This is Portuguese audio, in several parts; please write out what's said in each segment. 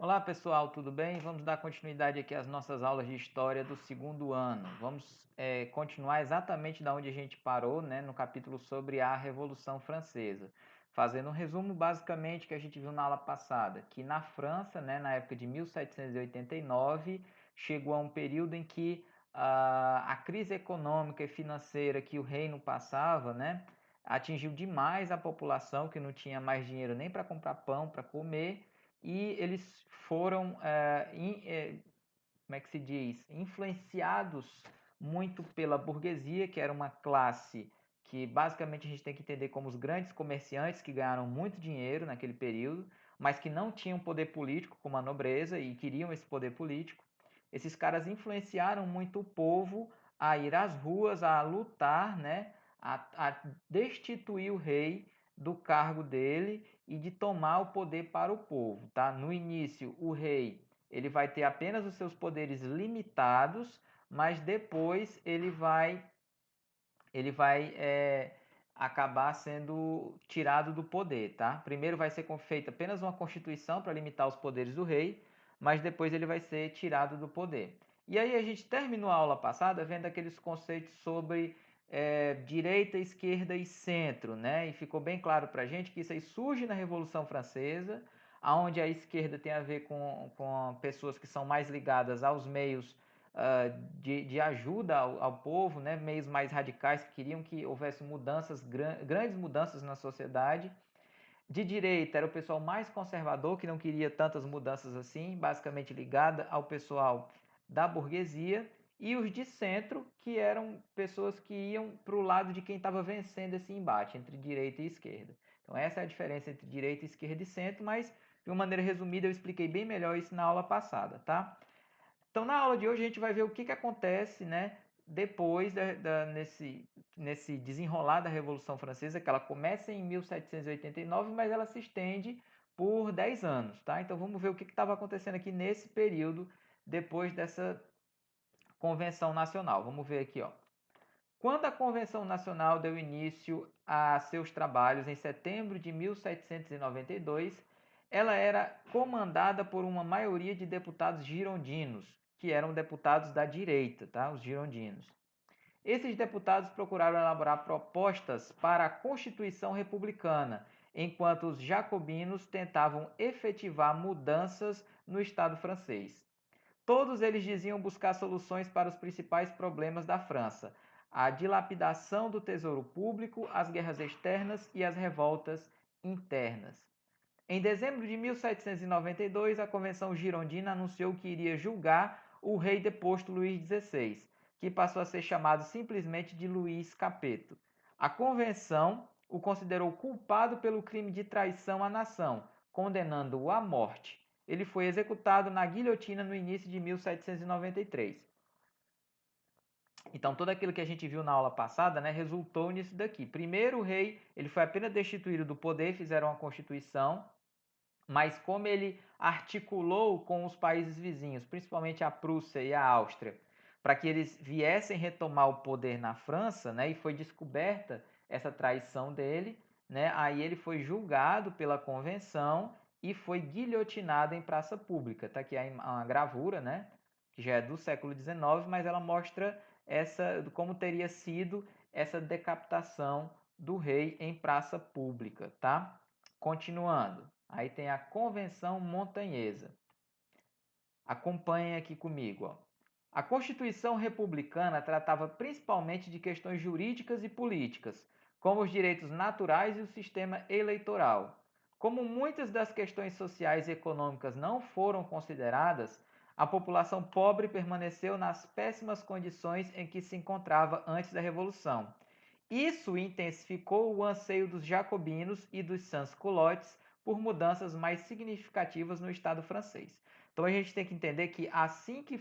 Olá pessoal, tudo bem? Vamos dar continuidade aqui às nossas aulas de história do segundo ano. Vamos continuar exatamente da onde a gente parou, né, no capítulo sobre a Revolução Francesa. Fazendo um resumo basicamente que a gente viu na aula passada, que na França, né, na época de 1789, chegou a um período em que a crise econômica e financeira que o reino passava, né, atingiu demais a população que não tinha mais dinheiro nem para comprar pão, para comer, e eles foram, como é que se diz, influenciados muito pela burguesia, que era uma classe que basicamente a gente tem que entender como os grandes comerciantes que ganharam muito dinheiro naquele período, mas que não tinham poder político como a nobreza e queriam esse poder político. Esses caras influenciaram muito o povo a ir às ruas, a lutar, né, a destituir o rei do cargo dele e de tomar o poder para o povo, tá? No início, o rei ele vai ter apenas os seus poderes limitados, mas depois ele vai acabar sendo tirado do poder, tá? Primeiro vai ser feita apenas uma constituição para limitar os poderes do rei, mas depois ele vai ser tirado do poder. E aí a gente terminou a aula passada vendo aqueles conceitos sobre direita, esquerda e centro, né? E ficou bem claro para a gente que isso aí surge na Revolução Francesa, onde a esquerda tem a ver com pessoas que são mais ligadas aos meios de ajuda ao povo, né? Meios mais radicais que queriam que houvesse mudanças, grandes mudanças na sociedade. De direita era o pessoal mais conservador, que não queria tantas mudanças assim, basicamente ligada ao pessoal da burguesia, e os de centro, que eram pessoas que iam para o lado de quem estava vencendo esse embate entre direita e esquerda. Então essa é a diferença entre direita, esquerda e centro, mas de uma maneira resumida eu expliquei bem melhor isso na aula passada, tá? Então, na aula de hoje, a gente vai ver o que acontece, né, depois nesse desenrolar da Revolução Francesa, que ela começa em 1789, mas ela se estende por 10 anos. Tá? Então, vamos ver o que estava acontecendo aqui nesse período, depois dessa Convenção Nacional. Vamos ver aqui. Ó. Quando a Convenção Nacional deu início a seus trabalhos em setembro de 1792, ela era comandada por uma maioria de deputados girondinos, que eram deputados da direita, tá? Os girondinos. Esses deputados procuraram elaborar propostas para a Constituição Republicana, enquanto os jacobinos tentavam efetivar mudanças no Estado francês. Todos eles diziam buscar soluções para os principais problemas da França: a dilapidação do tesouro público, as guerras externas e as revoltas internas. Em dezembro de 1792, a Convenção Girondina anunciou que iria julgar o rei deposto Luís XVI, que passou a ser chamado simplesmente de Luís Capeto. A Convenção o considerou culpado pelo crime de traição à nação, condenando-o à morte. Ele foi executado na guilhotina no início de 1793. Então, tudo aquilo que a gente viu na aula passada, né, resultou nisso daqui. Primeiro, o rei ele foi apenas destituído do poder, fizeram uma constituição, mas como ele articulou com os países vizinhos, principalmente a Prússia e a Áustria, para que eles viessem retomar o poder na França, né, e foi descoberta essa traição dele, né, aí ele foi julgado pela convenção e foi guilhotinado em praça pública. Está aqui uma gravura, né, que já é do século XIX, mas ela mostra como teria sido essa decapitação do rei em praça pública, tá? Continuando. Aí tem a Convenção Montanhesa. Acompanhem aqui comigo. Ó. A Constituição Republicana tratava principalmente de questões jurídicas e políticas, como os direitos naturais e o sistema eleitoral. Como muitas das questões sociais e econômicas não foram consideradas, a população pobre permaneceu nas péssimas condições em que se encontrava antes da Revolução. Isso intensificou o anseio dos jacobinos e dos sans-culottes por mudanças mais significativas no Estado francês. Então a gente tem que entender que assim que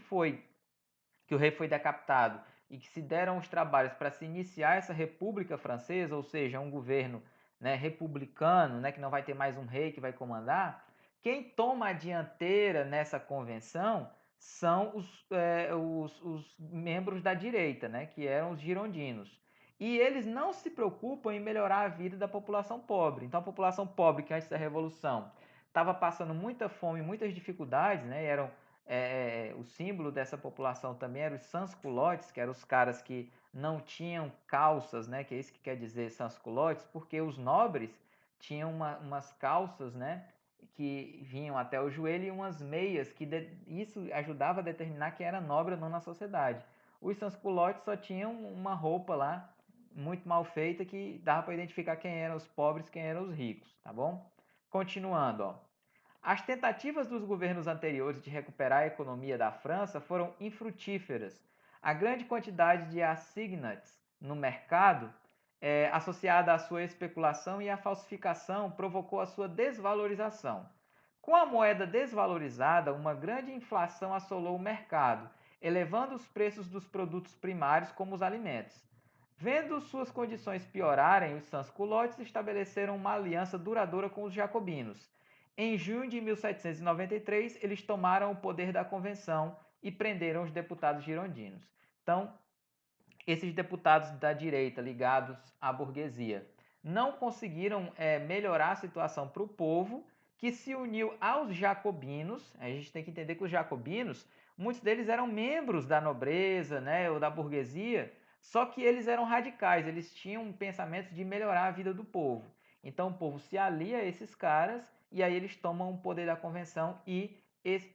o rei foi decapitado e que se deram os trabalhos para se iniciar essa República Francesa, ou seja, um governo, né, republicano, né, que não vai ter mais um rei que vai comandar, quem toma a dianteira nessa convenção são os membros da direita, né, que eram os girondinos. E eles não se preocupam em melhorar a vida da população pobre. Então, a população pobre, que antes da Revolução estava passando muita fome, muitas dificuldades, né? O símbolo dessa população também eram os sans-culottes, que eram os caras que não tinham calças, né? Que é isso que quer dizer sans-culottes, porque os nobres tinham umas calças, né? Que vinham até o joelho e umas meias, isso ajudava a determinar quem era nobre ou não na sociedade. Os sans-culottes só tinham uma roupa lá, muito mal feita, que dava para identificar quem eram os pobres e quem eram os ricos, tá bom? Continuando, ó. As tentativas dos governos anteriores de recuperar a economia da França foram infrutíferas. A grande quantidade de assignats no mercado, associada à sua especulação e à falsificação, provocou a sua desvalorização. Com a moeda desvalorizada, uma grande inflação assolou o mercado, elevando os preços dos produtos primários como os alimentos. Vendo suas condições piorarem, os sans-culottes estabeleceram uma aliança duradoura com os jacobinos. Em junho de 1793, eles tomaram o poder da convenção e prenderam os deputados girondinos. Então, esses deputados da direita ligados à burguesia não conseguiram melhorar a situação para o povo, que se uniu aos jacobinos. A gente tem que entender que os jacobinos, muitos deles eram membros da nobreza, né, ou da burguesia, só que eles eram radicais, eles tinham pensamentos de melhorar a vida do povo. Então o povo se alia a esses caras e aí eles tomam o poder da convenção e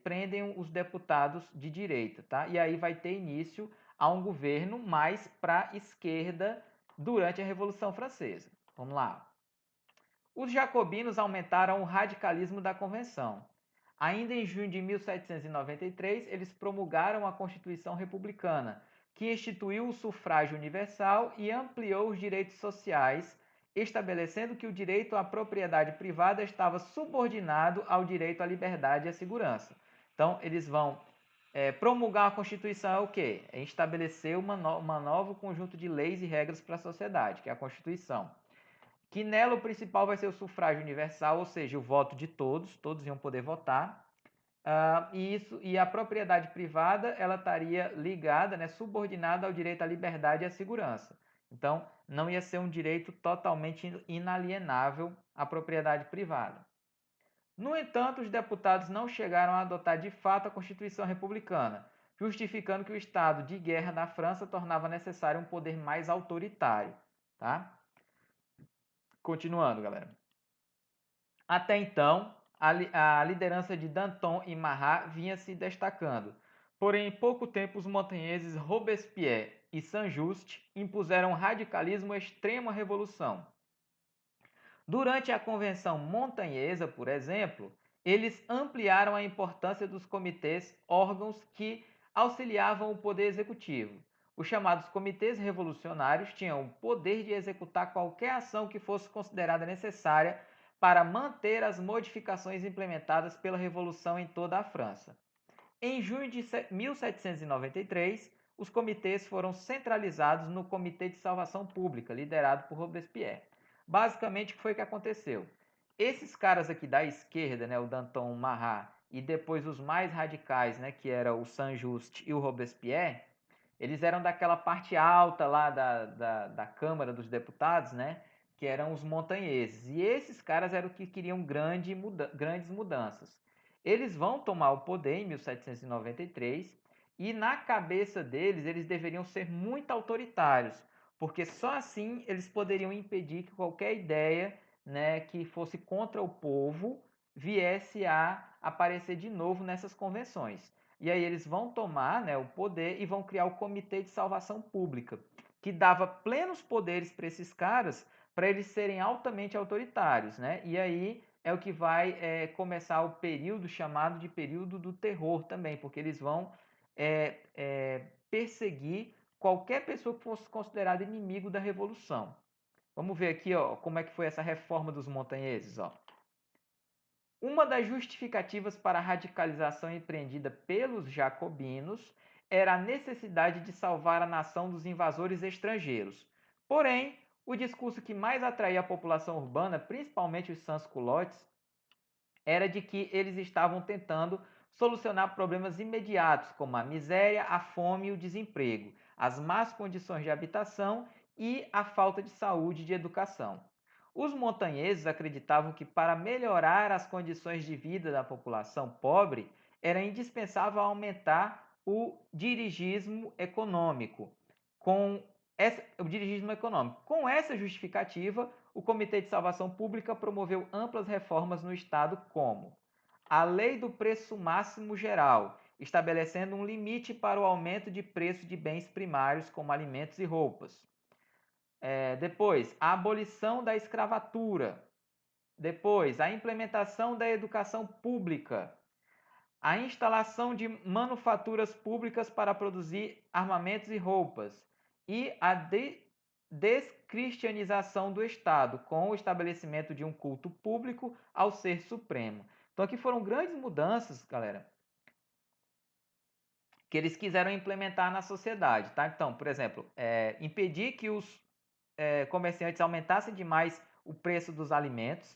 prendem os deputados de direita, tá? E aí vai ter início a um governo mais para a esquerda durante a Revolução Francesa. Vamos lá. Os jacobinos aumentaram o radicalismo da convenção. Ainda em junho de 1793, eles promulgaram a Constituição Republicana, que instituiu o sufrágio universal e ampliou os direitos sociais, estabelecendo que o direito à propriedade privada estava subordinado ao direito à liberdade e à segurança. Então, eles vão promulgar a Constituição é o quê? É estabelecer uma novo conjunto de leis e regras para a sociedade, que é a Constituição. Que nela o principal vai ser o sufrágio universal, ou seja, o voto de todos, todos iam poder votar. E a propriedade privada ela estaria ligada, né, subordinada ao direito à liberdade e à segurança. Então, não ia ser um direito totalmente inalienável a propriedade privada. No entanto, os deputados não chegaram a adotar de fato a Constituição Republicana, justificando que o estado de guerra da França tornava necessário um poder mais autoritário. Tá? Continuando, galera. Até então, a liderança de Danton e Marat vinha se destacando. Porém, em pouco tempo, os montanheses Robespierre e Saint-Just impuseram radicalismo extremo à revolução. Durante a Convenção Montanhesa, por exemplo, eles ampliaram a importância dos comitês, órgãos que auxiliavam o poder executivo. Os chamados comitês revolucionários tinham o poder de executar qualquer ação que fosse considerada necessária para manter as modificações implementadas pela Revolução em toda a França. Em junho de 1793, os comitês foram centralizados no Comitê de Salvação Pública, liderado por Robespierre. Basicamente, o que foi que aconteceu? Esses caras aqui da esquerda, né, o Danton, o Marat, e depois os mais radicais, né, que era o Saint-Just e o Robespierre, eles eram daquela parte alta lá da Câmara dos Deputados, né, que eram os montanheses. E esses caras eram os que queriam grandes mudanças. Eles vão tomar o poder em 1793 e na cabeça deles eles deveriam ser muito autoritários, porque só assim eles poderiam impedir que qualquer ideia, né, que fosse contra o povo viesse a aparecer de novo nessas convenções. E aí eles vão tomar, né, o poder e vão criar o Comitê de Salvação Pública, que dava plenos poderes para esses caras, para eles serem altamente autoritários, né? E aí é o que vai começar o período chamado de período do terror também, porque eles vão perseguir qualquer pessoa que fosse considerada inimigo da revolução. Vamos ver aqui, ó, como é que foi essa reforma dos montanheses, ó. Uma das justificativas para a radicalização empreendida pelos jacobinos era a necessidade de salvar a nação dos invasores estrangeiros. Porém, o discurso que mais atraía a população urbana, principalmente os sans-culottes, era de que eles estavam tentando solucionar problemas imediatos, como a miséria, a fome e o desemprego, as más condições de habitação e a falta de saúde e de educação. Os montanheses acreditavam que para melhorar as condições de vida da população pobre, era indispensável aumentar o dirigismo econômico. Com essa justificativa, o Comitê de Salvação Pública promoveu amplas reformas no Estado, como a Lei do Preço Máximo Geral, estabelecendo um limite para o aumento de preço de bens primários, como alimentos e roupas. Depois, a abolição da escravatura. Depois, a implementação da educação pública. A instalação de manufaturas públicas para produzir armamentos e roupas. E a descristianização do Estado, com o estabelecimento de um culto público ao Ser Supremo. Então, aqui foram grandes mudanças, galera, que eles quiseram implementar na sociedade, tá? Então, por exemplo, impedir que os comerciantes aumentassem demais o preço dos alimentos,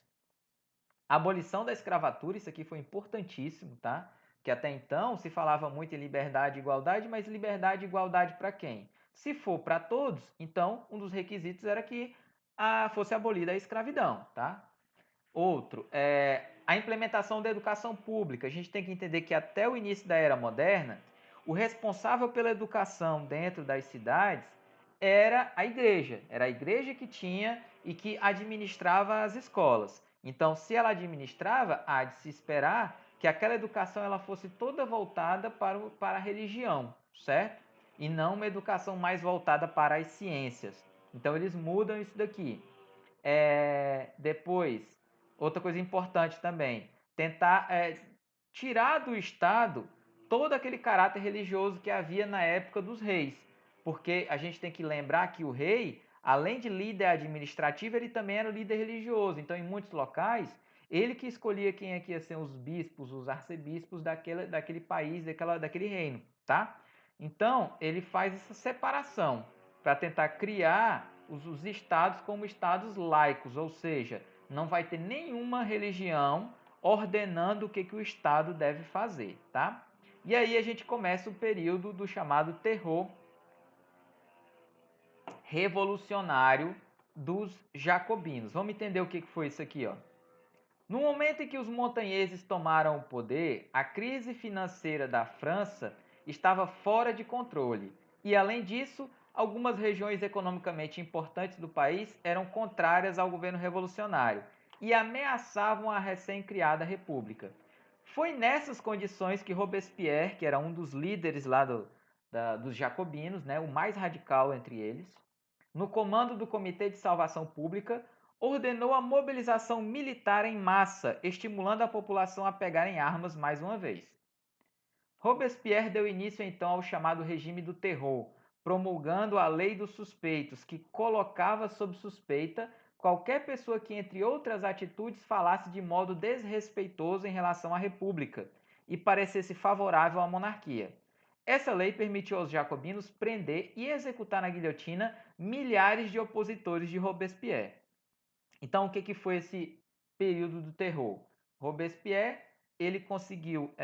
a abolição da escravatura, isso aqui foi importantíssimo, tá? Que até então se falava muito em liberdade e igualdade, mas liberdade e igualdade para quem? Se for para todos, então um dos requisitos era que fosse abolida a escravidão, tá? Outro, a implementação da educação pública. A gente tem que entender que até o início da era moderna, o responsável pela educação dentro das cidades era a igreja que tinha e que administrava as escolas. Então, se ela administrava, há de se esperar que aquela educação ela fosse toda voltada para a religião, certo? E não uma educação mais voltada para as ciências. Então, eles mudam isso daqui. Depois, outra coisa importante também, tentar tirar do Estado todo aquele caráter religioso que havia na época dos reis. Porque a gente tem que lembrar que o rei, além de líder administrativo, ele também era líder religioso. Então, em muitos locais, ele que escolhia quem é que ia ser os bispos, os arcebispos daquele país, daquele reino, tá? Então, ele faz essa separação para tentar criar os estados como estados laicos, ou seja, não vai ter nenhuma religião ordenando o que o Estado deve fazer, tá? E aí a gente começa o período do chamado terror revolucionário dos jacobinos. Vamos entender o que foi isso aqui, ó. No momento em que os montanheses tomaram o poder, a crise financeira da França estava fora de controle. E, além disso, algumas regiões economicamente importantes do país eram contrárias ao governo revolucionário e ameaçavam a recém-criada república. Foi nessas condições que Robespierre, que era um dos líderes lá dos jacobinos, né, o mais radical entre eles, no comando do Comitê de Salvação Pública, ordenou a mobilização militar em massa, estimulando a população a pegar em armas mais uma vez. Robespierre deu início então ao chamado regime do terror, promulgando a Lei dos Suspeitos, que colocava sob suspeita qualquer pessoa que, entre outras atitudes, falasse de modo desrespeitoso em relação à República e parecesse favorável à monarquia. Essa lei permitiu aos jacobinos prender e executar na guilhotina milhares de opositores de Robespierre. Então, o que foi esse período do terror? Robespierre ele conseguiu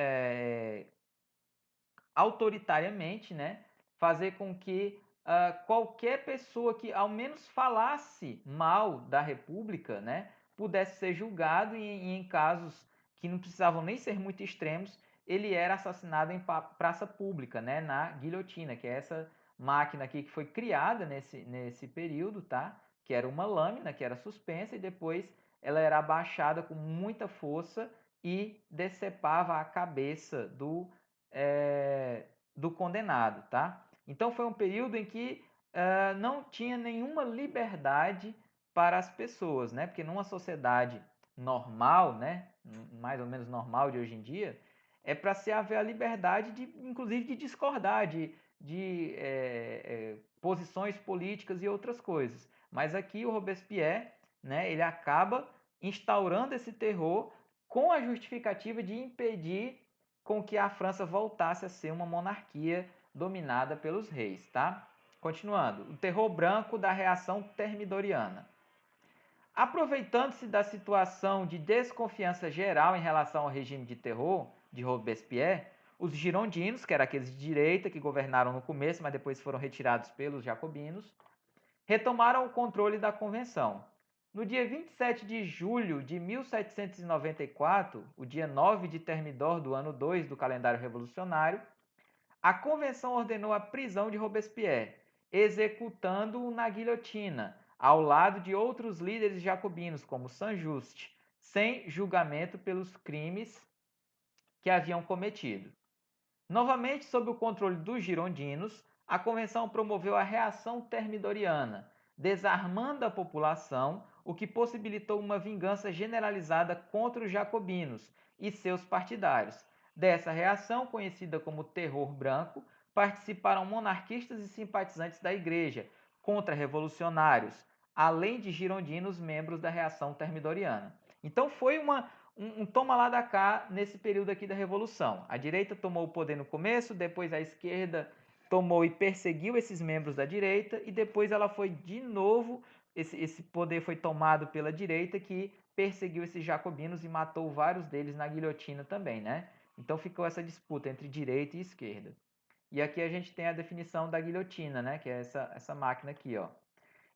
autoritariamente, né, fazer com que qualquer pessoa que ao menos falasse mal da República, né, pudesse ser julgado e em casos que não precisavam nem ser muito extremos, ele era assassinado em praça pública, né, na guilhotina, que é essa máquina aqui que foi criada nesse período, tá? Que era uma lâmina que era suspensa e depois ela era abaixada com muita força e decepava a cabeça do condenado, tá? Então foi um período em que não tinha nenhuma liberdade para as pessoas, né? Porque numa sociedade normal, né, mais ou menos normal de hoje em dia, é para se haver a liberdade de, inclusive, de discordar de posições políticas e outras coisas. Mas aqui o Robespierre, né, ele acaba instaurando esse terror com a justificativa de impedir com que a França voltasse a ser uma monarquia dominada pelos reis, tá? Continuando, o terror branco da reação termidoriana. Aproveitando-se da situação de desconfiança geral em relação ao regime de terror de Robespierre, os girondinos, que eram aqueles de direita que governaram no começo, mas depois foram retirados pelos jacobinos, retomaram o controle da convenção. No dia 27 de julho de 1794, o dia 9 de Thermidor do ano 2 do calendário revolucionário, a convenção ordenou a prisão de Robespierre, executando-o na guilhotina, ao lado de outros líderes jacobinos, como Saint-Just, sem julgamento pelos crimes que haviam cometido. Novamente sob o controle dos girondinos, a convenção promoveu a reação termidoriana, desarmando a população, o que possibilitou uma vingança generalizada contra os jacobinos e seus partidários. Dessa reação, conhecida como Terror Branco, participaram monarquistas e simpatizantes da Igreja, contra-revolucionários, além de girondinos membros da reação termidoriana. Então foi um toma lá da cá nesse período aqui da Revolução. A direita tomou o poder no começo, depois a esquerda tomou e perseguiu esses membros da direita, e depois ela foi de novo, esse poder foi tomado pela direita, que perseguiu esses jacobinos e matou vários deles na guilhotina também, né? Então ficou essa disputa entre direita e esquerda. E aqui a gente tem a definição da guilhotina, né? Que é essa máquina aqui, ó.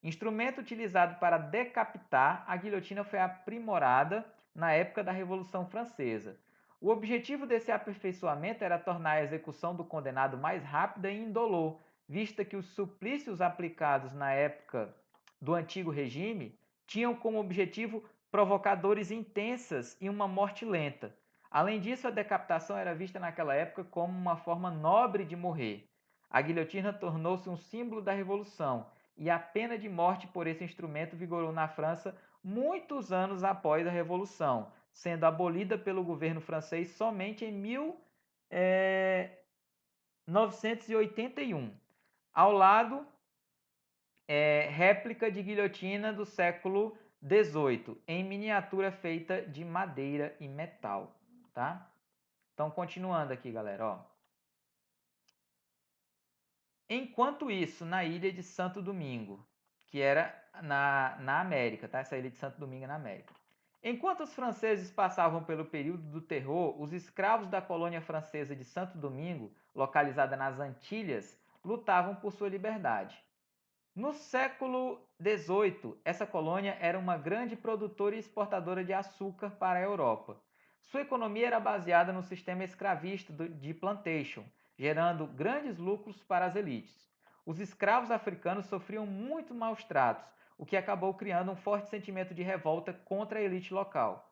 Instrumento utilizado para decapitar, a guilhotina foi aprimorada na época da Revolução Francesa. O objetivo desse aperfeiçoamento era tornar a execução do condenado mais rápida e indolor, vista que os suplícios aplicados na época do antigo regime tinham como objetivo provocar dores intensas e uma morte lenta. Além disso, a decapitação era vista naquela época como uma forma nobre de morrer. A guilhotina tornou-se um símbolo da Revolução, e a pena de morte por esse instrumento vigorou na França muitos anos após a Revolução, sendo abolida pelo governo francês somente em 1981. Ao lado, réplica de guilhotina do século XVIII, em miniatura feita de madeira e metal. Tá? Então, continuando aqui, galera. Ó. Enquanto isso, na ilha de Santo Domingo, que era na América, tá? Essa ilha de Santo Domingo é na América. Enquanto os franceses passavam pelo período do terror, os escravos da colônia francesa de Santo Domingo, localizada nas Antilhas, lutavam por sua liberdade. No século XVIII, essa colônia era uma grande produtora e exportadora de açúcar para a Europa. Sua economia era baseada no sistema escravista de plantation, gerando grandes lucros para as elites. Os escravos africanos sofriam muito maus tratos, o que acabou criando um forte sentimento de revolta contra a elite local.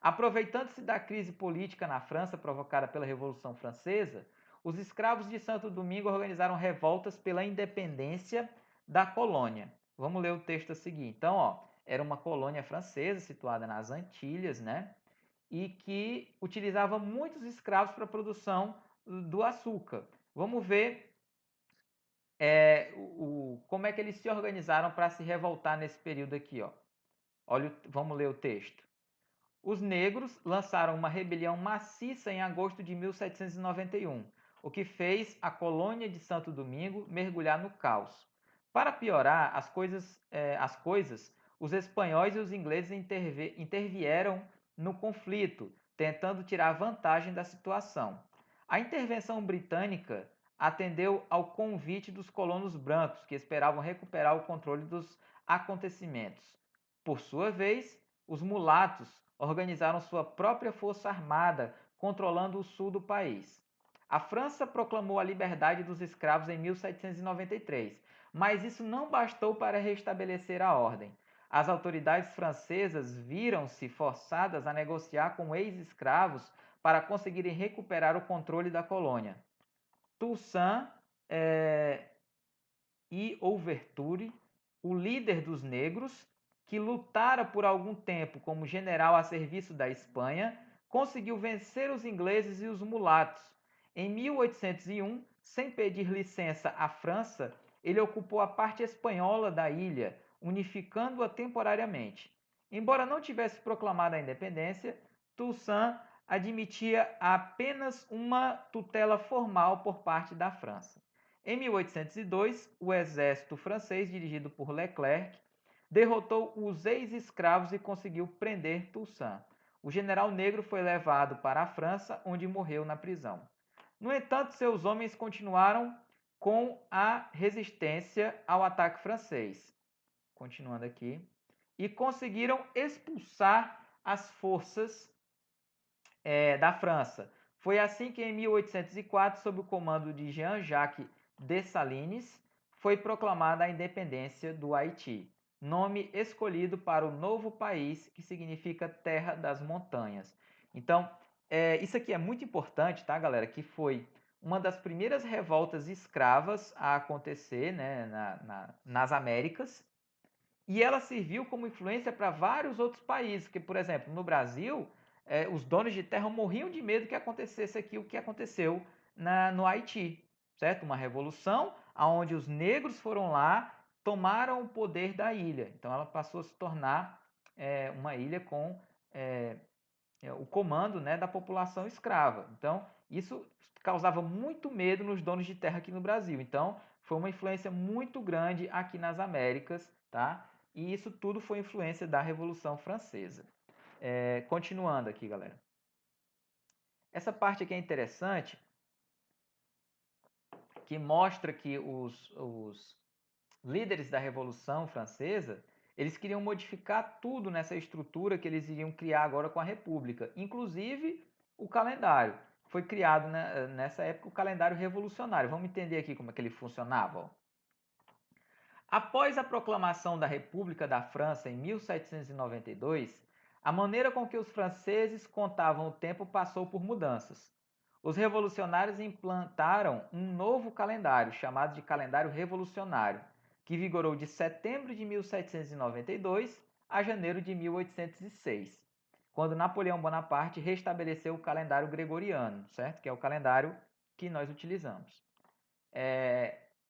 Aproveitando-se da crise política na França provocada pela Revolução Francesa, os escravos de Santo Domingo organizaram revoltas pela independência da colônia. Vamos ler o texto a seguir. Então, ó, era uma colônia francesa situada nas Antilhas, né? E que utilizava muitos escravos para a produção do açúcar. Vamos ver como é que eles se organizaram para se revoltar nesse período aqui. Ó. Olha, vamos ler o texto. Os negros lançaram uma rebelião maciça em agosto de 1791, o que fez a colônia de Santo Domingo mergulhar no caos. Para piorar as coisas, os espanhóis e os ingleses intervieram no conflito, tentando tirar vantagem da situação. A intervenção britânica atendeu ao convite dos colonos brancos, que esperavam recuperar o controle dos acontecimentos. Por sua vez, os mulatos organizaram sua própria força armada, controlando o sul do país. A França proclamou a liberdade dos escravos em 1793, mas isso não bastou para restabelecer a ordem. As autoridades francesas viram-se forçadas a negociar com ex-escravos para conseguirem recuperar o controle da colônia. Toussaint e Ouverture, o líder dos negros, que lutara por algum tempo como general a serviço da Espanha, conseguiu vencer os ingleses e os mulatos. Em 1801, sem pedir licença à França, ele ocupou a parte espanhola da ilha, unificando-a temporariamente. Embora não tivesse proclamado a independência, Toussaint admitia apenas uma tutela formal por parte da França. Em 1802, o exército francês, dirigido por Leclerc, derrotou os ex-escravos e conseguiu prender Toussaint. O general negro foi levado para a França, onde morreu na prisão. No entanto, seus homens continuaram com a resistência ao ataque francês. Continuando aqui. e conseguiram expulsar as forças da França. Foi assim que em 1804, sob o comando de Jean-Jacques Dessalines, foi proclamada a independência do Haiti, nome escolhido para o novo país que significa Terra das Montanhas. Então, isso aqui é muito importante, tá, galera? Que foi uma das primeiras revoltas escravas a acontecer, né, nas Américas, e ela serviu como influência para vários outros países, que, por exemplo, no Brasil, os donos de terra morriam de medo que acontecesse aqui o que aconteceu no Haiti, certo? Uma revolução onde os negros foram lá, tomaram o poder da ilha. Então ela passou a se tornar uma ilha com o comando, né, da população escrava. Então isso causava muito medo nos donos de terra aqui no Brasil. Então foi uma influência muito grande aqui nas Américas, tá? E isso tudo foi influência da Revolução Francesa. Continuando aqui, galera. Essa parte aqui é interessante, que mostra que os líderes da Revolução Francesa, eles queriam modificar tudo nessa estrutura que eles iriam criar agora com a República, inclusive o calendário. Foi criado, né, nessa época o calendário revolucionário. Vamos entender aqui como é que ele funcionava. Ó. Após a proclamação da República da França em 1792, a maneira com que os franceses contavam o tempo passou por mudanças. Os revolucionários implantaram um novo calendário, chamado de calendário revolucionário, que vigorou de setembro de 1792 a janeiro de 1806, quando Napoleão Bonaparte restabeleceu o calendário gregoriano, certo? Que é o calendário que nós utilizamos.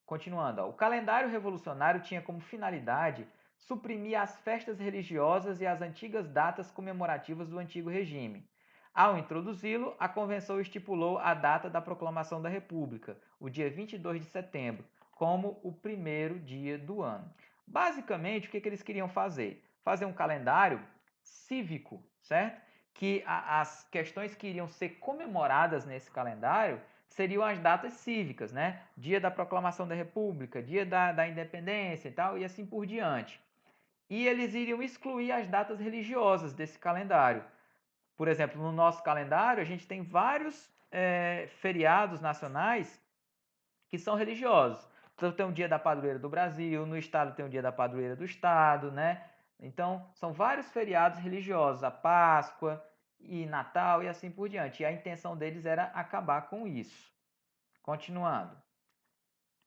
Continuando, ó, o calendário revolucionário tinha como finalidade suprimir as festas religiosas e as antigas datas comemorativas do antigo regime. Ao introduzi-lo, a convenção estipulou a data da proclamação da República, o dia 22 de setembro, como o primeiro dia do ano. Basicamente, o que eles queriam fazer? Fazer um calendário cívico, certo? Que as questões que iriam ser comemoradas nesse calendário seriam as datas cívicas, né? Dia da proclamação da República, dia da independência e tal, e assim por diante. E eles iriam excluir as datas religiosas desse calendário. Por exemplo, no nosso calendário, a gente tem vários feriados nacionais que são religiosos. Então, tem o dia da padroeira do Brasil, no estado tem o dia da padroeira do estado, né? Então, são vários feriados religiosos, a Páscoa e Natal e assim por diante. E a intenção deles era acabar com isso. Continuando.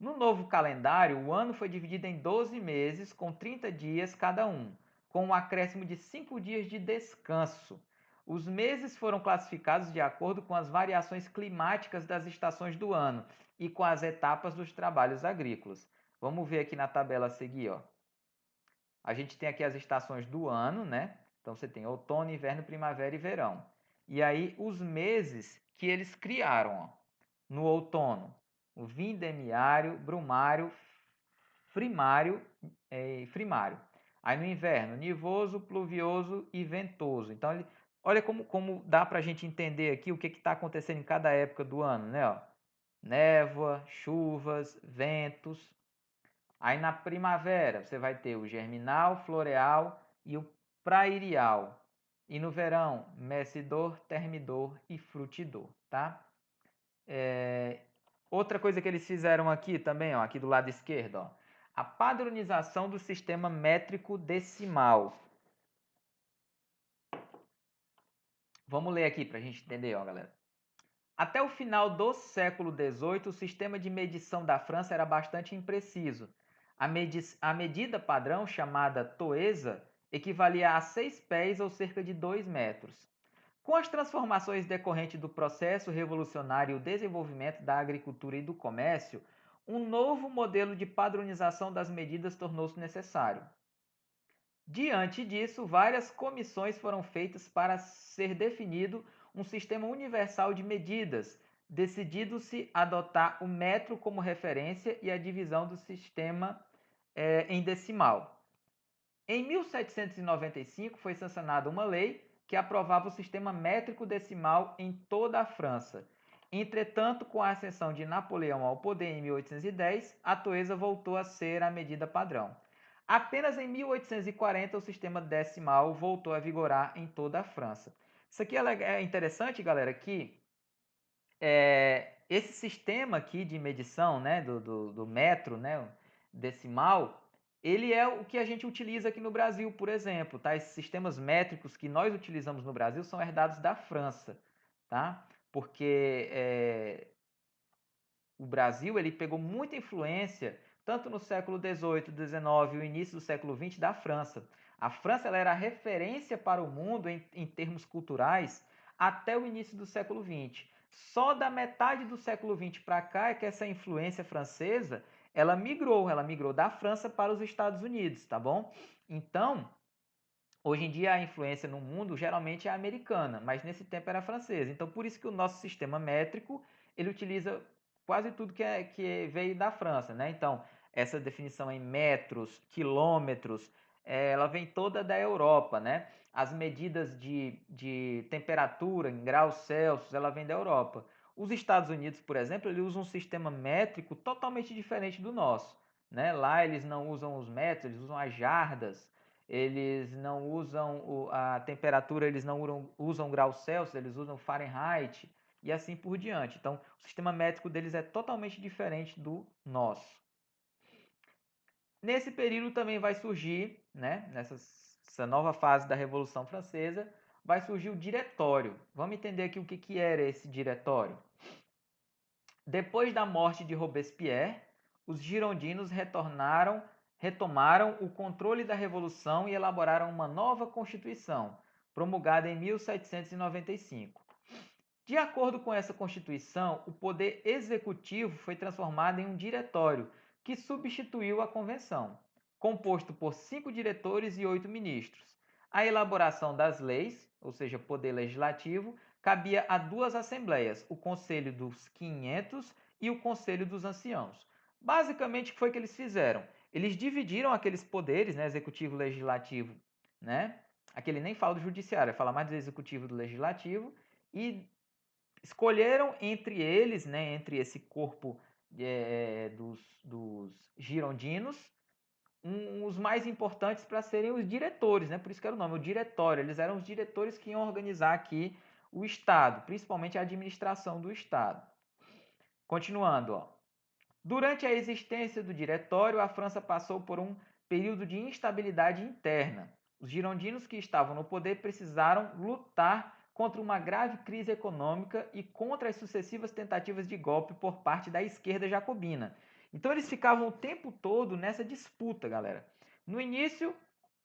No novo calendário, o ano foi dividido em 12 meses, com 30 dias cada um, com um acréscimo de 5 dias de descanso. Os meses foram classificados de acordo com as variações climáticas das estações do ano e com as etapas dos trabalhos agrícolas. Vamos ver aqui na tabela a seguir, ó. A gente tem aqui as estações do ano, né? Então você tem outono, inverno, primavera e verão. E aí os meses que eles criaram, ó. No outono, o vindemiário, brumário, frimário. Aí no inverno, nivoso, pluvioso e ventoso. Então, olha como dá para a gente entender aqui o que está acontecendo em cada época do ano, né? Ó, névoa, chuvas, ventos. Aí na primavera você vai ter o germinal, floreal e o prairial. E no verão, mecedor, termidor e frutidor, tá? Outra coisa que eles fizeram aqui também, ó, aqui do lado esquerdo, ó, a padronização do sistema métrico decimal. Vamos ler aqui para a gente entender, ó, galera. Até o final do século XVIII, o sistema de medição da França era bastante impreciso. A medida padrão, chamada toesa, equivalia a 6 pés ou cerca de 2 metros. Com as transformações decorrentes do processo revolucionário e o desenvolvimento da agricultura e do comércio, um novo modelo de padronização das medidas tornou-se necessário. Diante disso, várias comissões foram feitas para ser definido um sistema universal de medidas, decidindo-se adotar o metro como referência e a divisão do sistema em decimal. Em 1795 foi sancionada uma lei que aprovava o sistema métrico decimal em toda a França. Entretanto, com a ascensão de Napoleão ao poder em 1810, a toesa voltou a ser a medida padrão. Apenas em 1840 o sistema decimal voltou a vigorar em toda a França. Isso aqui é interessante, galera, que esse sistema aqui de medição, né, do metro, né, decimal, ele é o que a gente utiliza aqui no Brasil, por exemplo, tá? Esses sistemas métricos que nós utilizamos no Brasil são herdados da França, tá? Porque o Brasil ele pegou muita influência tanto no século XVIII, XIX e o início do século XX da França. A França ela era a referência para o mundo em termos culturais até o início do século XX. Só da metade do século XX para cá é que essa influência francesa ela migrou da França para os Estados Unidos, tá bom? Então, hoje em dia a influência no mundo geralmente é americana, mas nesse tempo era francesa. Então por isso que o nosso sistema métrico ele utiliza quase tudo que veio da França, né? Então essa definição em metros, quilômetros, ela vem toda da Europa, né? As medidas de temperatura em graus Celsius, ela vem da Europa. Os Estados Unidos, por exemplo, ele usa um sistema métrico totalmente diferente do nosso, né? Lá eles não usam os metros, eles usam as jardas, eles não usam a temperatura, eles não usam graus Celsius, eles usam Fahrenheit e assim por diante. Então, o sistema métrico deles é totalmente diferente do nosso. Nesse período também vai surgir, né, nessa nova fase da Revolução Francesa, vai surgir o diretório. Vamos entender aqui o que era esse diretório. Depois da morte de Robespierre, os girondinos retomaram o controle da Revolução e elaboraram uma nova Constituição, promulgada em 1795. De acordo com essa Constituição, o poder executivo foi transformado em um diretório, que substituiu a Convenção, composto por 5 diretores e 8 ministros. A elaboração das leis, ou seja, poder legislativo, cabia a 2 assembleias, o Conselho dos 500 e o Conselho dos Anciãos. Basicamente, o que foi que eles fizeram? Eles dividiram aqueles poderes, né, executivo, legislativo, né? Aqui ele nem fala do judiciário, fala mais do executivo e do legislativo, e escolheram entre eles, né, entre esse corpo dos girondinos, os mais importantes para serem os diretores, né? Por isso que era o nome, o diretório. Eles eram os diretores que iam organizar aqui o Estado, principalmente a administração do Estado. Continuando, ó. Durante a existência do diretório, a França passou por um período de instabilidade interna. Os girondinos que estavam no poder precisaram lutar contra uma grave crise econômica e contra as sucessivas tentativas de golpe por parte da esquerda jacobina. Então eles ficavam o tempo todo nessa disputa, galera. No início,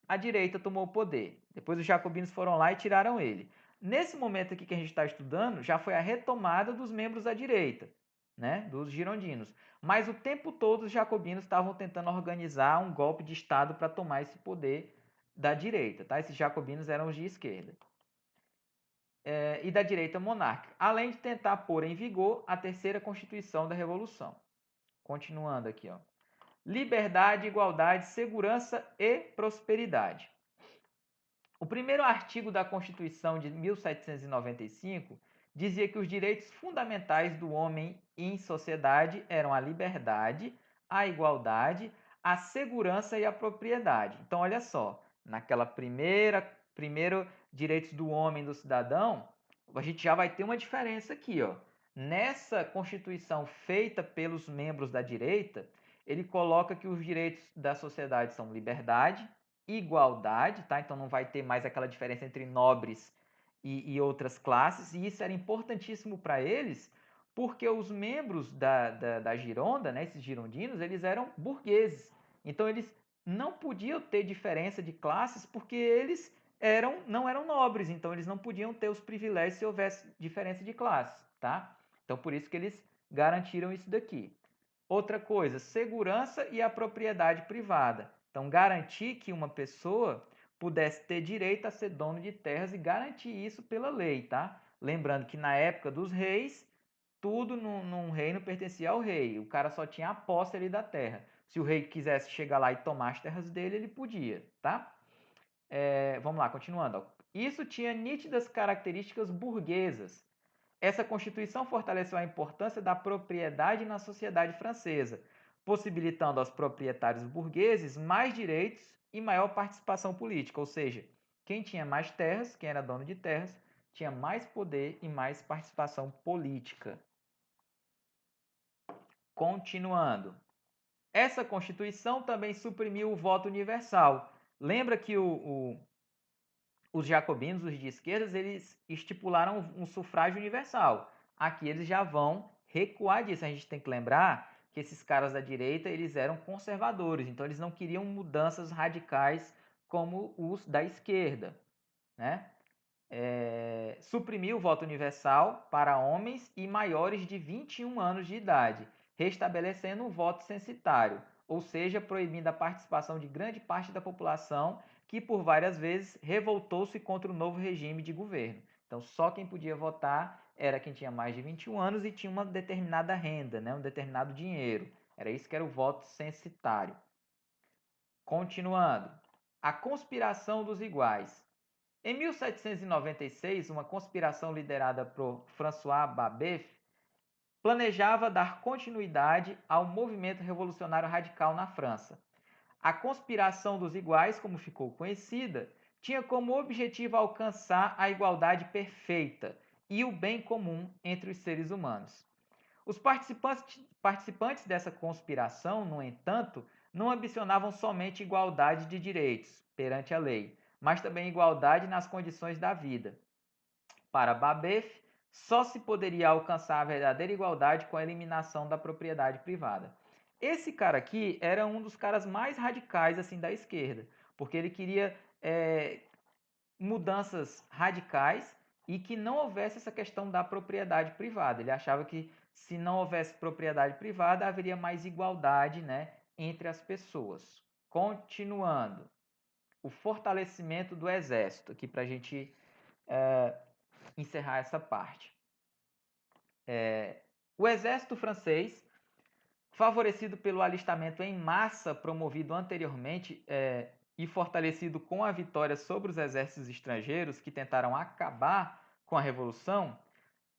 a direita tomou o poder. Depois os jacobinos foram lá e tiraram ele. Nesse momento aqui que a gente está estudando, já foi a retomada dos membros da direita, né, dos girondinos. Mas o tempo todo os jacobinos estavam tentando organizar um golpe de Estado para tomar esse poder da direita, tá? Esses jacobinos eram os de esquerda. E da direita monárquica, além de tentar pôr em vigor a terceira Constituição da Revolução. Continuando aqui, ó. Liberdade, igualdade, segurança e prosperidade. O primeiro artigo da Constituição de 1795 dizia que os direitos fundamentais do homem em sociedade eram a liberdade, a igualdade, a segurança e a propriedade. Então, olha só, naquela primeiro direitos do homem, do cidadão, a gente já vai ter uma diferença aqui, ó. Nessa Constituição feita pelos membros da direita, ele coloca que os direitos da sociedade são liberdade, igualdade, tá? Então não vai ter mais aquela diferença entre nobres e outras classes, e isso era importantíssimo para eles, porque os membros da Gironda, né, esses girondinos, eles eram burgueses. Então eles não podiam ter diferença de classes porque eles não eram nobres, então eles não podiam ter os privilégios se houvesse diferença de classe, tá? Então por isso que eles garantiram isso daqui. Outra coisa, segurança e a propriedade privada. Então, garantir que uma pessoa pudesse ter direito a ser dono de terras e garantir isso pela lei, tá? Lembrando que na época dos reis, tudo num reino pertencia ao rei. O cara só tinha a posse ali da terra. Se o rei quisesse chegar lá e tomar as terras dele, ele podia, tá? Vamos lá, continuando. Isso tinha nítidas características burguesas. Essa Constituição fortaleceu a importância da propriedade na sociedade francesa, possibilitando aos proprietários burgueses mais direitos e maior participação política, ou seja, quem tinha mais terras, quem era dono de terras, tinha mais poder e mais participação política. Continuando. Essa Constituição também suprimiu o voto universal. Lembra que os jacobinos, os de esquerda, eles estipularam um sufrágio universal. Aqui eles já vão recuar disso. A gente tem que lembrar que esses caras da direita, eles eram conservadores, então eles não queriam mudanças radicais como os da esquerda, né? Suprimiu o voto universal para homens e maiores de 21 anos de idade, restabelecendo o voto censitário, ou seja, proibindo a participação de grande parte da população que por várias vezes revoltou-se contra o novo regime de governo. Então, só quem podia votar era quem tinha mais de 21 anos e tinha uma determinada renda, né, um determinado dinheiro. Era isso que era o voto censitário. Continuando. A conspiração dos iguais. Em 1796, uma conspiração liderada por François Babeuf planejava dar continuidade ao movimento revolucionário radical na França. A conspiração dos iguais, como ficou conhecida, tinha como objetivo alcançar a igualdade perfeita e o bem comum entre os seres humanos. Os participantes dessa conspiração, no entanto, não ambicionavam somente igualdade de direitos perante a lei, mas também igualdade nas condições da vida. Para Babeuf, só se poderia alcançar a verdadeira igualdade com a eliminação da propriedade privada. Esse cara aqui era um dos caras mais radicais assim da esquerda, porque ele queria mudanças radicais e que não houvesse essa questão da propriedade privada. Ele achava que se não houvesse propriedade privada, haveria mais igualdade, né, entre as pessoas. Continuando, o fortalecimento do exército, aqui para a gente encerrar essa parte. O exército francês, favorecido pelo alistamento em massa promovido anteriormente e fortalecido com a vitória sobre os exércitos estrangeiros que tentaram acabar com a Revolução,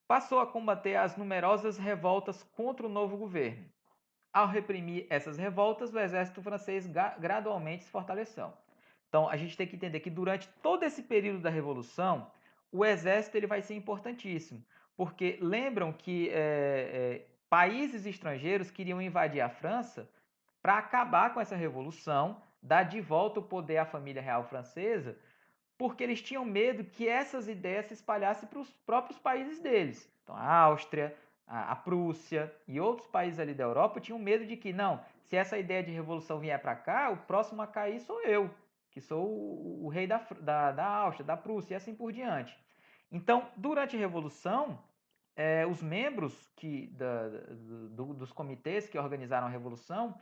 passou a combater as numerosas revoltas contra o novo governo. Ao reprimir essas revoltas, o exército francês gradualmente se fortaleceu. Então, a gente tem que entender que durante todo esse período da Revolução, o exército ele vai ser importantíssimo, porque lembram que países estrangeiros queriam invadir a França para acabar com essa revolução, dar de volta o poder à família real francesa, porque eles tinham medo que essas ideias se espalhassem para os próprios países deles. Então, a Áustria, a Prússia e outros países ali da Europa tinham medo de que, não, se essa ideia de revolução vier para cá, o próximo a cair sou eu, que sou o rei da Áustria, da Prússia e assim por diante. Então, durante a Revolução, os membros dos comitês que organizaram a Revolução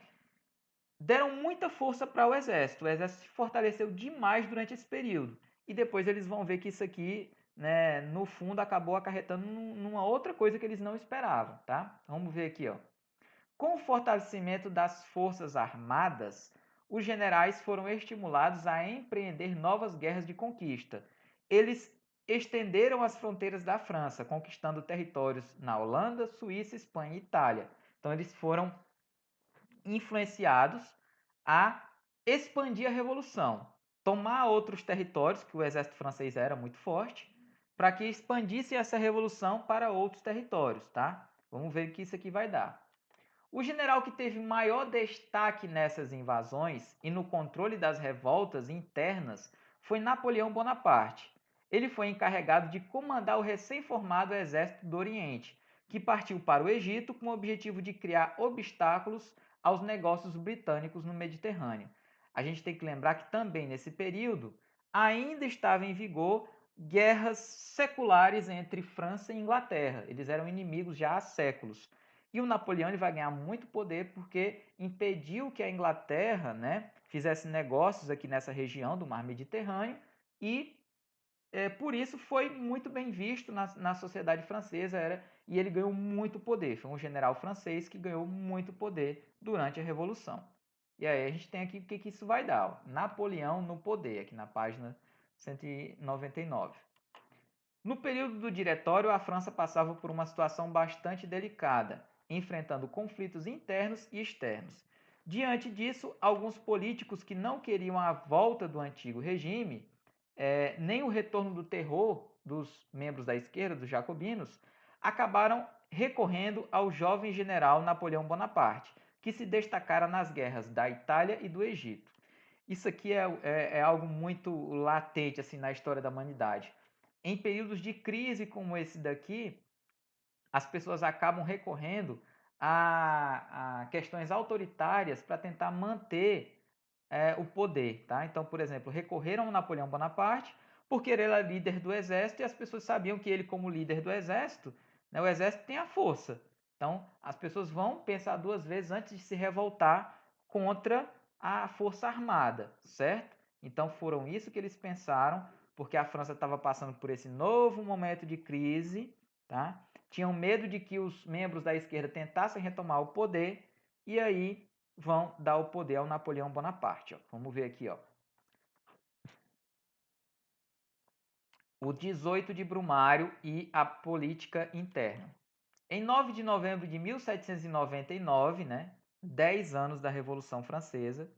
deram muita força para o exército. O exército se fortaleceu demais durante esse período. E depois eles vão ver que isso aqui, né, no fundo, acabou acarretando numa outra coisa que eles não esperavam, tá? Vamos ver aqui, ó. Com o fortalecimento das forças armadas, os generais foram estimulados a empreender novas guerras de conquista. Eles estenderam as fronteiras da França, conquistando territórios na Holanda, Suíça, Espanha e Itália. Então eles foram influenciados a expandir a revolução, tomar outros territórios, que o exército francês era muito forte, para que expandisse essa revolução para outros territórios, tá? Vamos ver o que isso aqui vai dar. O general que teve maior destaque nessas invasões e no controle das revoltas internas foi Napoleão Bonaparte. Ele foi encarregado de comandar o recém-formado Exército do Oriente, que partiu para o Egito com o objetivo de criar obstáculos aos negócios britânicos no Mediterrâneo. A gente tem que lembrar que também nesse período ainda estava em vigor guerras seculares entre França e Inglaterra. Eles eram inimigos já há séculos. E o Napoleão ele vai ganhar muito poder porque impediu que a Inglaterra, né, fizesse negócios aqui nessa região do Mar Mediterrâneo e por isso foi muito bem visto na sociedade francesa e ele ganhou muito poder. Foi um general francês que ganhou muito poder durante a Revolução. E aí a gente tem aqui o que isso vai dar. Ó. Napoleão no poder, aqui na página 199. No período do Diretório, a França passava por uma situação bastante delicada. enfrentando conflitos internos e externos. Diante disso, alguns políticos que não queriam a volta do antigo regime, nem o retorno do terror dos membros da esquerda, dos jacobinos, acabaram recorrendo ao jovem general Napoleão Bonaparte, que se destacara nas guerras da Itália e do Egito. Isso aqui é algo muito latente assim, na história da humanidade. Em períodos de crise como esse daqui, as pessoas acabam recorrendo a questões autoritárias para tentar manter o poder. Tá? Então, por exemplo, recorreram ao Napoleão Bonaparte porque ele era líder do exército e as pessoas sabiam que ele, como líder do exército, né, o exército tem a força. Então, as pessoas vão pensar duas vezes antes de se revoltar contra a força armada, certo? Então, foram isso que eles pensaram, porque a França estava passando por esse novo momento de crise, tá? Tinham medo de que os membros da esquerda tentassem retomar o poder e aí vão dar o poder ao Napoleão Bonaparte. Ó. Vamos ver aqui, ó. O 18 de Brumário e a política interna. Em 9 de novembro de 1799, né, 10 anos da Revolução Francesa,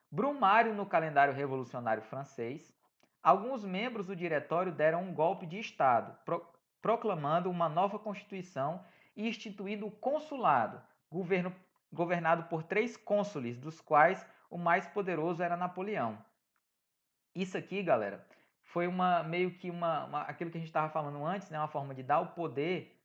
Brumário no calendário revolucionário francês, alguns membros do diretório deram um golpe de Estado, proclamando uma nova Constituição e instituindo o consulado, governado por 3 cônsules, dos quais o mais poderoso era Napoleão. Isso aqui, galera, foi meio que aquilo que a gente estava falando antes, né, uma forma de dar o poder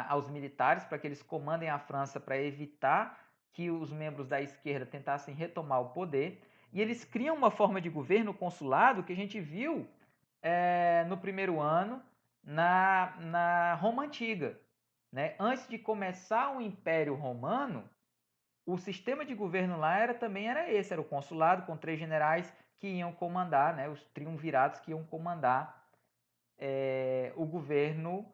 aos militares para que eles comandem a França para evitar que os membros da esquerda tentassem retomar o poder. E eles criam uma forma de governo consulado que a gente viu no primeiro ano na Roma Antiga. Né? Antes de começar o Império Romano, o sistema de governo lá também era esse, era o consulado com 3 generais que iam comandar, né, os triunviratos que iam comandar o governo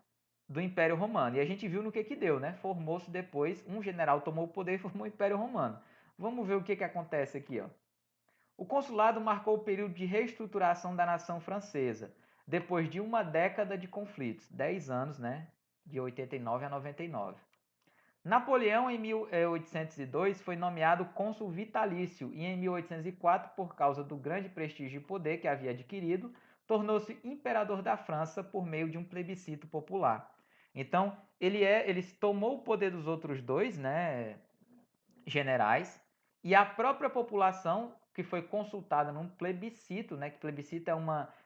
do Império Romano. E a gente viu no que deu, né? Formou-se depois, um general tomou o poder e formou o Império Romano. Vamos ver o que acontece aqui, ó. O consulado marcou o período de reestruturação da nação francesa, depois de uma década de conflitos, 10 anos, né? De 89 a 99. Napoleão, em 1802, foi nomeado cônsul vitalício e, em 1804, por causa do grande prestígio e poder que havia adquirido, tornou-se imperador da França por meio de um plebiscito popular. Então, ele tomou o poder dos outros dois, né, generais, e a própria população, que foi consultada num plebiscito, né, que plebiscito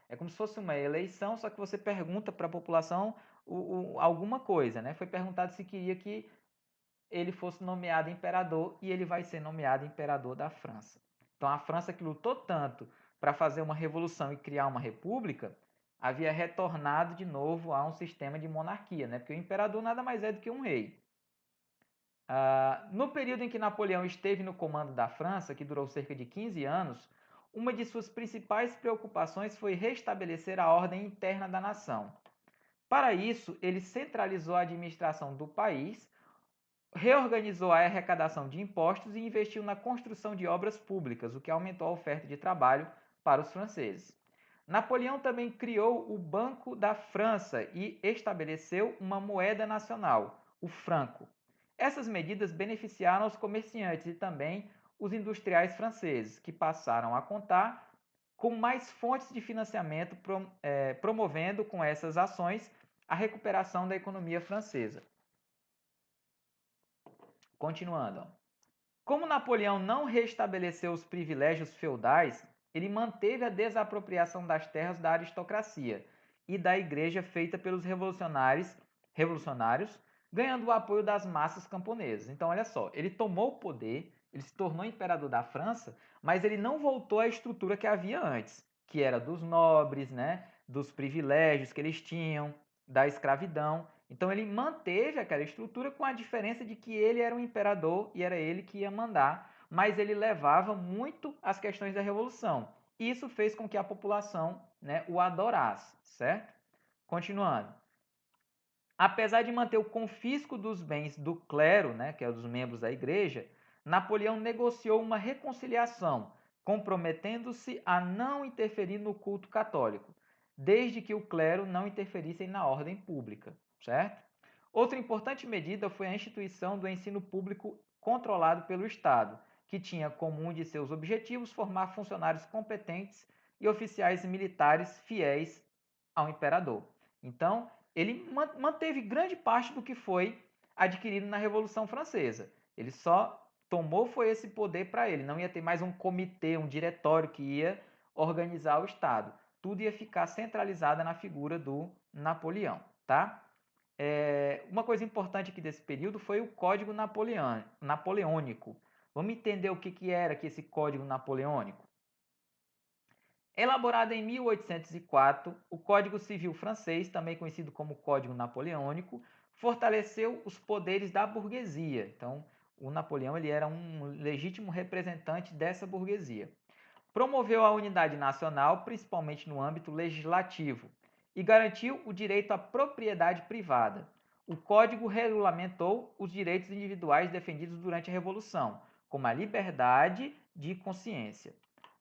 é como se fosse uma eleição, só que você pergunta para a população alguma coisa, né? Foi perguntado se queria que ele fosse nomeado imperador e ele vai ser nomeado imperador da França. Então a França, que lutou tanto para fazer uma revolução e criar uma república, havia retornado de novo a um sistema de monarquia, né? Porque o imperador nada mais é do que um rei. No período em que Napoleão esteve no comando da França, que durou cerca de 15 anos, uma de suas principais preocupações foi restabelecer a ordem interna da nação. Para isso, ele centralizou a administração do país, reorganizou a arrecadação de impostos e investiu na construção de obras públicas, o que aumentou a oferta de trabalho para os franceses. Napoleão também criou o Banco da França e estabeleceu uma moeda nacional, o franco. Essas medidas beneficiaram os comerciantes e também os industriais franceses, que passaram a contar com mais fontes de financiamento, promovendo com essas ações a recuperação da economia francesa. Continuando. Como Napoleão não restabeleceu os privilégios feudais, ele manteve a desapropriação das terras da aristocracia e da igreja feita pelos revolucionários, ganhando o apoio das massas camponesas. Então, olha só, ele tomou o poder, ele se tornou imperador da França, mas ele não voltou à estrutura que havia antes, que era dos nobres, né, dos privilégios que eles tinham, da escravidão. Então ele manteve aquela estrutura com a diferença de que ele era o imperador e era ele que ia mandar, mas ele levava muito as questões da revolução. Isso fez com que a população, né, o adorasse, certo? Continuando. Apesar de manter o confisco dos bens do clero, né, que é dos membros da igreja, Napoleão negociou uma reconciliação, comprometendo-se a não interferir no culto católico, desde que o clero não interferisse na ordem pública, certo? Outra importante medida foi a instituição do ensino público controlado pelo Estado, que tinha como um de seus objetivos formar funcionários competentes e oficiais militares fiéis ao imperador. Então, ele manteve grande parte do que foi adquirido na Revolução Francesa. Ele só tomou foi esse poder para ele, não ia ter mais um comitê, um diretório que ia organizar o Estado. Tudo ia ficar centralizado na figura do Napoleão, tá? Uma coisa importante aqui desse período foi o Código Napoleônico. Vamos entender o que era esse Código Napoleônico? Elaborado em 1804, o Código Civil francês, também conhecido como Código Napoleônico, fortaleceu os poderes da burguesia. Então, o Napoleão ele era um legítimo representante dessa burguesia. Promoveu a unidade nacional, principalmente no âmbito legislativo, e garantiu o direito à propriedade privada. O Código regulamentou os direitos individuais defendidos durante a Revolução, como a liberdade de consciência.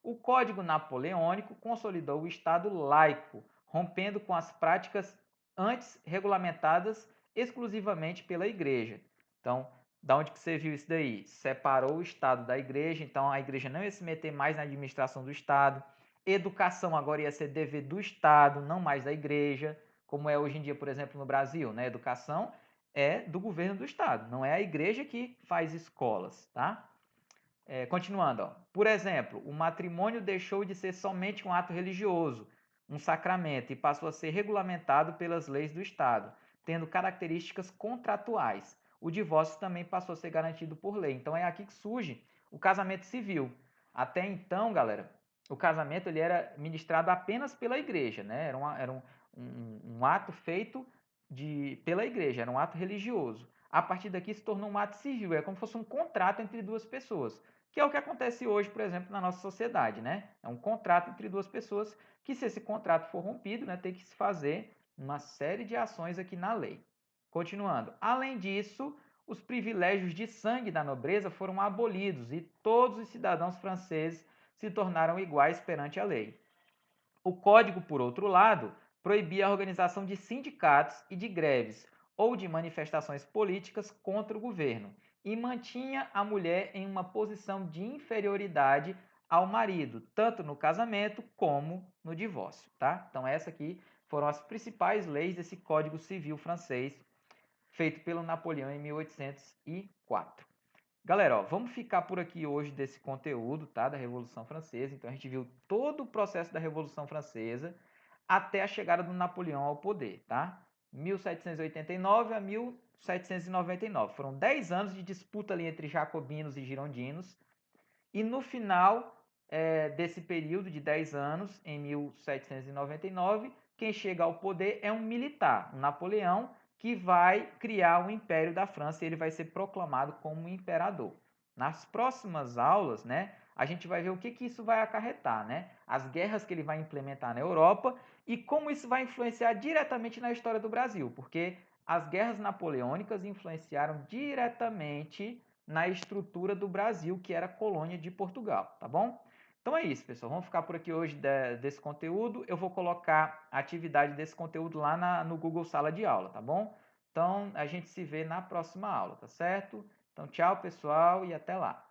O Código Napoleônico consolidou o Estado laico, rompendo com as práticas antes regulamentadas exclusivamente pela Igreja. Então, da onde que você viu isso daí? Separou o Estado da Igreja, então a Igreja não ia se meter mais na administração do Estado. Educação agora ia ser dever do Estado, não mais da Igreja, como é hoje em dia, por exemplo, no Brasil, né? Educação é do governo do Estado, não é a Igreja que faz escolas, tá? Continuando, ó. Por exemplo, o matrimônio deixou de ser somente um ato religioso, um sacramento, e passou a ser regulamentado pelas leis do Estado, tendo características contratuais. O divórcio também passou a ser garantido por lei. Então é aqui que surge o casamento civil. Até então, galera, o casamento ele era ministrado apenas pela igreja, né? Era um ato feito pela igreja, era um ato religioso. A partir daqui se tornou um ato civil, é como se fosse um contrato entre duas pessoas, que é o que acontece hoje, por exemplo, na nossa sociedade, né? É um contrato entre duas pessoas que, se esse contrato for rompido, né, tem que se fazer uma série de ações aqui na lei. Continuando. Além disso, os privilégios de sangue da nobreza foram abolidos e todos os cidadãos franceses se tornaram iguais perante a lei. O Código, por outro lado, proibia a organização de sindicatos e de greves ou de manifestações políticas contra o governo e mantinha a mulher em uma posição de inferioridade ao marido, tanto no casamento como no divórcio, tá? Então essas aqui foram as principais leis desse Código Civil francês, feito pelo Napoleão em 1804. Galera, ó, vamos ficar por aqui hoje desse conteúdo, tá, da Revolução Francesa. Então a gente viu todo o processo da Revolução Francesa até a chegada do Napoleão ao poder, tá? 1789 a 1799. Foram 10 anos de disputa ali entre jacobinos e girondinos. E no final desse período de 10 anos, em 1799, quem chega ao poder é um militar, um Napoleão, que vai criar o Império da França e ele vai ser proclamado como imperador. Nas próximas aulas, né, a gente vai ver o que isso vai acarretar, né? As guerras que ele vai implementar na Europa e como isso vai influenciar diretamente na história do Brasil, porque as guerras napoleônicas influenciaram diretamente na estrutura do Brasil, que era colônia de Portugal, tá bom? Então é isso, pessoal. Vamos ficar por aqui hoje desse conteúdo. Eu vou colocar a atividade desse conteúdo lá no Google Sala de Aula, tá bom? Então a gente se vê na próxima aula, tá certo? Então tchau, pessoal, e até lá.